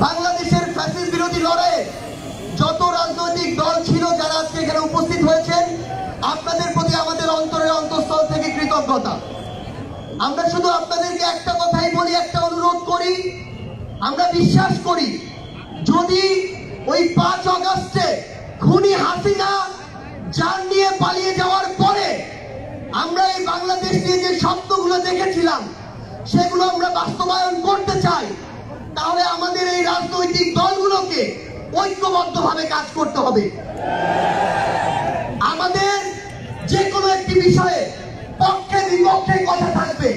বাংলাদেশের ফ্যাসিস্ট বিরোধী লড়াইয়ে যত রাজনৈতিক দল ছিল যারা আজকে এখানে উপস্থিত হয়েছেন, আপনাদের প্রতি আমাদের অন্তরের অন্তঃস্থল থেকে কৃতজ্ঞতা। আমরা শুধু আপনাদেরকে একটা কথাই বলি, একটা অনুরোধ করি, আমরা বিশ্বাস করি যদি ওই 5 আগস্টে খুনি হাসিনা জান নিয়ে পালিয়ে যাওয়ার পরে আমরা এই বাংলাদেশ নিয়ে যে স্বপ্নগুলো দেখেছিলাম সেগুলো আমরা বাস্তবায়ন করতে চাই, তাহলে আমাদের এই রাজনৈতিক দলগুলোকে ঐক্যবদ্ধভাবে কাজ করতে হবে। আমাদের যে কোনো একটি বিষয়ে পক্ষে বিপক্ষে কথা থাকবে।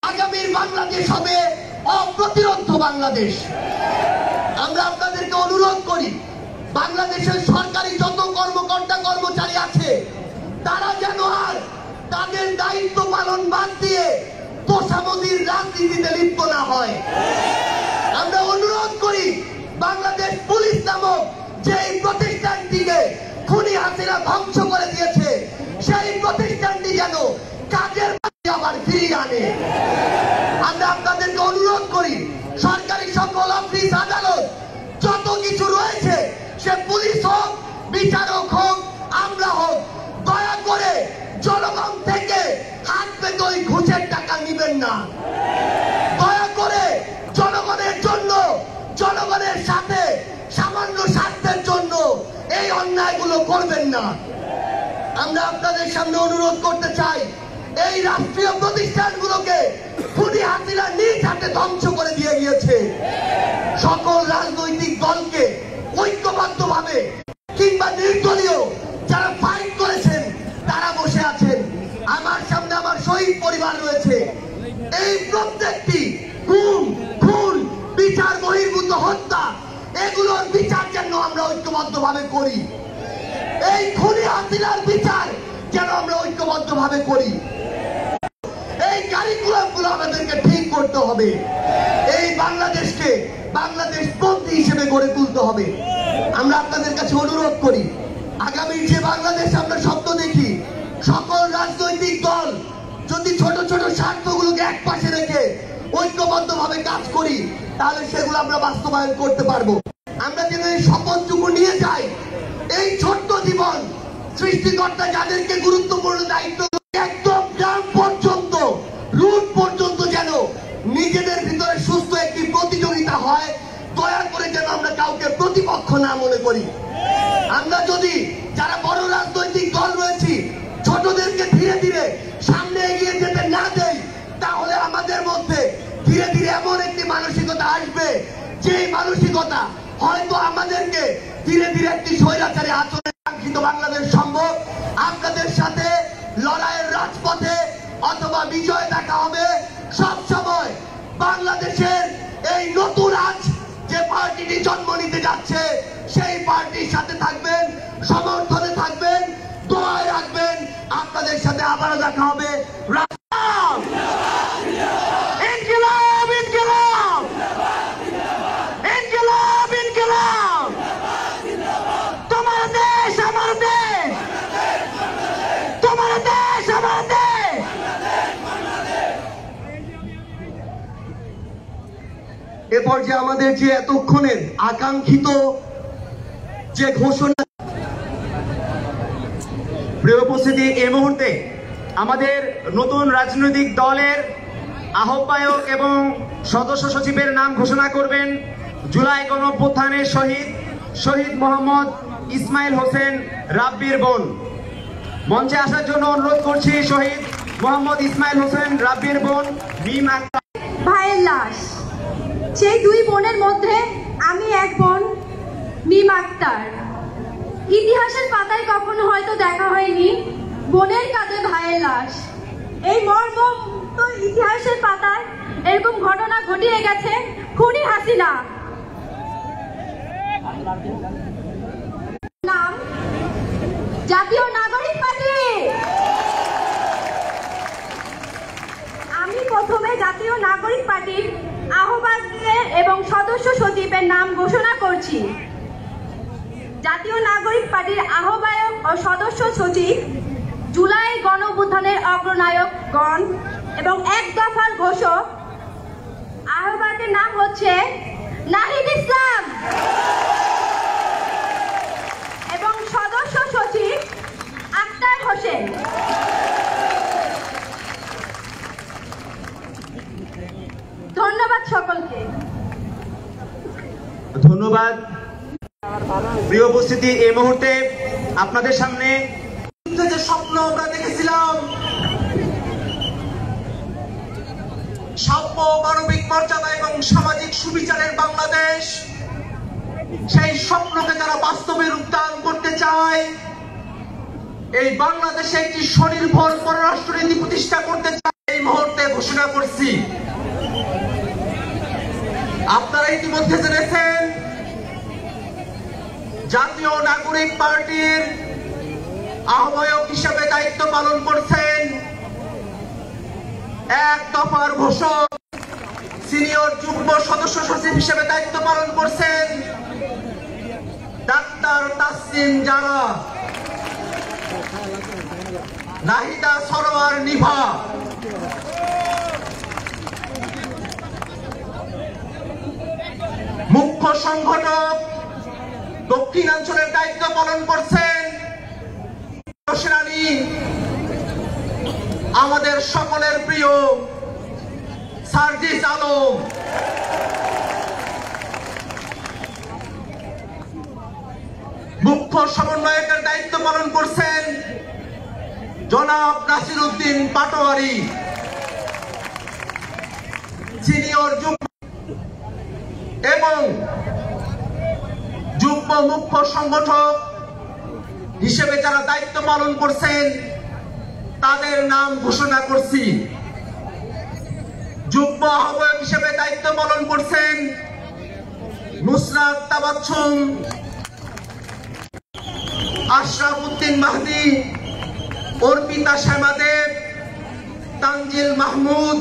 আগামীর বাংলাদেশ হবে অপ্রতিরোধ্য বাংলাদেশ। আমরা আপনাদেরকে অনুরোধ করি, বাংলাদেশের সরকারি যত কর্মকর্তা কর্মচারী আছে তারা যেন আর তাদের দায়িত্ব পালন বাদ দিয়ে তোষামোদির রাজনীতিতে লিপ্ত না হয়। আমরা অনুরোধ করি, বাংলাদেশ পুলিশ নামক যে প্রতিষ্ঠানটিকে খুনি হাসিনা ধ্বংস করে দিয়েছে সেই প্রতিষ্ঠানটি যেন কাজের আবার ফিরিয়ে আনে। আমরা আপনাদেরকে অনুরোধ করি, সরকারি সকল অফিস আদালত যত কিছু রয়েছে, সে পুলিশ হোক, বিচারক হোক, আমলা হোক, দয়া করে জনগণ থেকে হাত পেতে ওই ঘুষের টাকা নিবেন না। দয়া করে জনগণের জন্য, জনগণের সাথে সামান্য স্বার্থের জন্য এই অন্যায়গুলো করবেন না। আমরা আপনাদের সামনে অনুরোধ করতে চাই, এই রাষ্ট্রীয় প্রতিষ্ঠানগুলোকে খুনি হাসিনা নিজ হাতে ধ্বংস করে দিয়ে গিয়েছে। সকল রাজনৈতিক দলকে ঐক্যবদ্ধভাবে কিংবা নির্দলীয় যারা ফাইট করেছেন তারা বসে আছেন। আমার সামনে আমার শহীদ পরিবার রয়েছে। এই প্রত্যেকটি গুম, খুন, বিচার বহির্ভূত হত্যা, এগুলোর বিচার যেন আমরা ঐক্যবদ্ধভাবে করি। এই খুনি হাসিনার বিচার যেন আমরা ঐক্যবদ্ধভাবে করি। এই কারিকুলাম গুলো আমাদেরকে ঠিক করতে হবে। এই বাংলাদেশকে বাংলাদেশ পন্থী হিসেবে গড়ে তুলতে হবে। আমরা আপনাদের কাছে অনুরোধ করি, আগামীর যে বাংলাদেশ আমরা স্বপ্ন দেখি, সকল রাজনৈতিক দল যদি ছোট ছোট স্বার্থগুলোকে এক পাশে রেখে ঐক্যবদ্ধভাবে কাজ করি, তাহলে সেগুলো আমরা বাস্তবায়ন করতে পারবো। আমরা যেন এই শপথটুকু নিয়ে যাই, এই ছোট্ট জীবন সৃষ্টিকর্তা যাদেরকে গুরুত্বপূর্ণ দায়িত্ব, একদম গ্রাম পর্যন্ত, রুট পর্যন্ত যেন নিজেদের ভিতরে সুস্থ একটি প্রতিযোগিতা হয়। দয়া করে যেন আমরা কাউকে প্রতিপক্ষ না মনে করি। আমরা যদি যারা বড় রাজনৈতিক দল রয়েছি ছোটদেরকে ধীরে ধীরে সামনে এগিয়ে যেতে না দেই, তাহলে আমাদের মধ্যে ধীরে ধীরে এমন একটি মানসিকতা আসবে, যে মানসিকতা হয়তো আমাদেরকে ধীরে ধীরে একটি স্বৈরাচারী আচরণে কাঙ্ক্ষিত বাংলাদেশ সম্ভব। আপনাদের সাথে লড়াইয়ের রাজপথে অথবা বিজয় দেখা হবে। সব সময় বাংলাদেশের এই নতুন আজ যে পার্টিটি জন্ম নিতে যাচ্ছে সেই পার্টির সাথে থাকবেন, সমর্থনে থাকবেন, দোয়ায় রাখবেন। আপনাদের সাথে আবারও দেখা হবে। ইনকিলাব, ইনকিলাব, ইনকিলাব, ইনকিলাব। তোমার দেশ আমার দেশ, তোমার দেশ আমার দেশ। এ পর্যায়ে আমাদের যে এতক্ষণের আকাঙ্ক্ষিত যে ঘোষণা, প্রিয় উপস্থিতি, এই মুহূর্তে আমাদের নতুন রাজনৈতিক দলের আহ্বায়ক এবং সদস্য সচিবের নাম ঘোষণা করবেন জুলাই গণঅভ্যুত্থানের শহীদ মোহাম্মদ ইসমাইল হোসেন রাব্বির বোন। মঞ্চে আসার জন্য অনুরোধ করছি শহীদ মোহাম্মদ ইসমাইল হোসেন রাব্বির বোন মিম আক্তার। ভাইয়ের লাশ, সেই দুই বোনের মধ্যে আমি এক বোন, মিম আক্তার। ইতিহাসের পাতায় কখনো হয়তো দেখা হয়নি বোনের কাঁধে ভাইয়ের লাশ। এই মর্ম তো ইতিহাসের পাতায় এরকম ঘটনা ঘটিয়ে গেছে খুনি হাসিনা। নাম জাতীয় নাগরিক পার্টি। আমি প্রথমে জাতীয় নাগরিক পার্টির আহ্বায়কের এবং সদস্য সচিবের নাম ঘোষণা করছি। জাতীয় নাগরিক পার্টির আহ্বায়ক ও সদস্য সচিব, জুলাই গণঅভ্যুত্থানের অগ্রনায়কগণ এবং এক দফার ঘোষক। আহ্বায়কের নাম হচ্ছে নাহিদ ইসলাম এবং সদস্য সচিব আক্তার হোসেন। ধন্যবাদ সকলকে। ধন্যবাদ। প্রিয় উপস্থিতি, এই মুহূর্তে আপনাদের সামনে যে স্বপ্ন আমরা দেখেছিলাম, সাম্য, মানবিক মর্যাদা এবং সামাজিক সুবিচারের বাংলাদেশ, সেই স্বপ্নকে যারা বাস্তবে রূপদান করতে চায়, এই বাংলাদেশে একটি স্বনির্ভর পররাষ্ট্রনীতি প্রতিষ্ঠা করতে চায়, এই মুহূর্তে ঘোষণা করছি। আপনারা ইতিমধ্যে জেনেছেন জাতীয় নাগরিক পার্টির আহ্বায়ক হিসেবে দায়িত্ব পালন করছেন এক দফার ঘোষক, সিনিয়র যুগ্ম সদস্য সচিব হিসেবে দায়িত্ব পালন করছেন ডাক্তার তাসনিম জারা, নাহিদা সরোয়ার নিভা, মুখ্য সংগঠক দক্ষিণাঞ্চলের দায়িত্ব পালন করছেন সেনানী আমাদের সকলের প্রিয় সার্জিস আলম, মুখ্য সমন্বয়কের দায়িত্ব পালন করছেন জনাব নাসির উদ্দিন পাটোয়ারি, সিনিয়র এবং যুগ্ম মুখ্য সংগঠক হিসেবে যারা দায়িত্ব পালন করছেন তাদের নাম ঘোষণা করছি। যুগ্ম আহ্বায়ক হিসেবে দায়িত্ব পালন করছেন নুসরাত তাবাচ্ছুম, আশরাফ উদ্দিন মাহদি, অর্পিতা শ্যামাদেব, তানজিল মাহমুদ,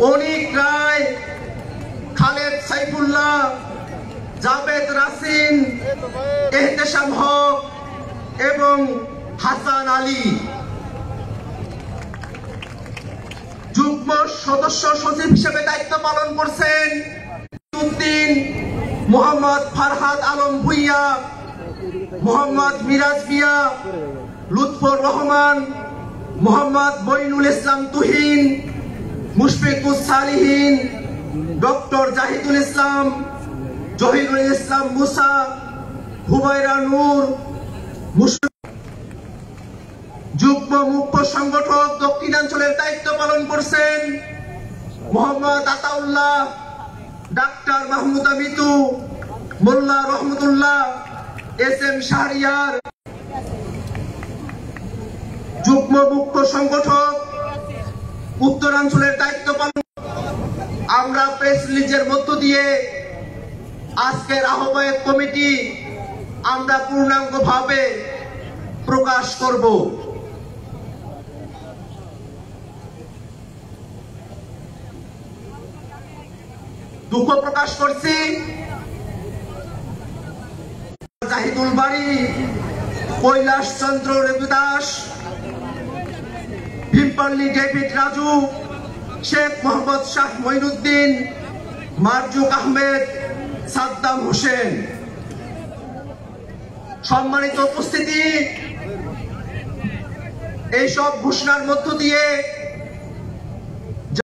অনিক রায়, খালেদ সাইফুল্লাহ, জাবেদ রাসিন, এহতেশাম হক এবং হাসান আলী। যুগ্ম সদস্য সচিব হিসেবে দায়িত্ব পালন করছেন উদ্দিন, মোহাম্মদ ফারহাদ আলম ভুইয়া, মোহাম্মদ মিরাজ মিয়া, লুৎফর রহমান, মোহাম্মদ বইনুল ইসলাম তুহিন, মুশফিকুস সালিহিন, ডক্টর জাহিদুল ইসলাম, জহিরুল ইসলাম মুসা, হুমায়রা নূর। যুগ্ম মুখ্য সংগঠক দক্ষিণাঞ্চলের দায়িত্ব পালন করছেন মোহাম্মদ আতাউল্লাহ, ডাক্তার মাহমুদা মিতু, মোল্লা রহমতুল্লাহ, এস এম শাহরিয়ার। যুগ্ম মুখ্য সংগঠক উত্তরাঞ্চলের দায়িত্ব পালন। আমরা প্রেস রিলিজের মধ্য দিয়ে আজকের আহ্বায়ক কমিটি আমরা পূর্ণাঙ্গভাবে প্রকাশ করব। দুঃখ প্রকাশ করছি জাহিদুল বাড়ি, কৈলাস চন্দ্র রবিদাস, ভীমপল্লী ডেভিড রাজু, শেখ মোহাম্মদ শাহ মঈনুদ্দিন, মারজুক আহমেদ, সাদ্দাম হোসেন। সম্মানিত উপস্থিতি, এইসব ঘোষণার মধ্য দিয়ে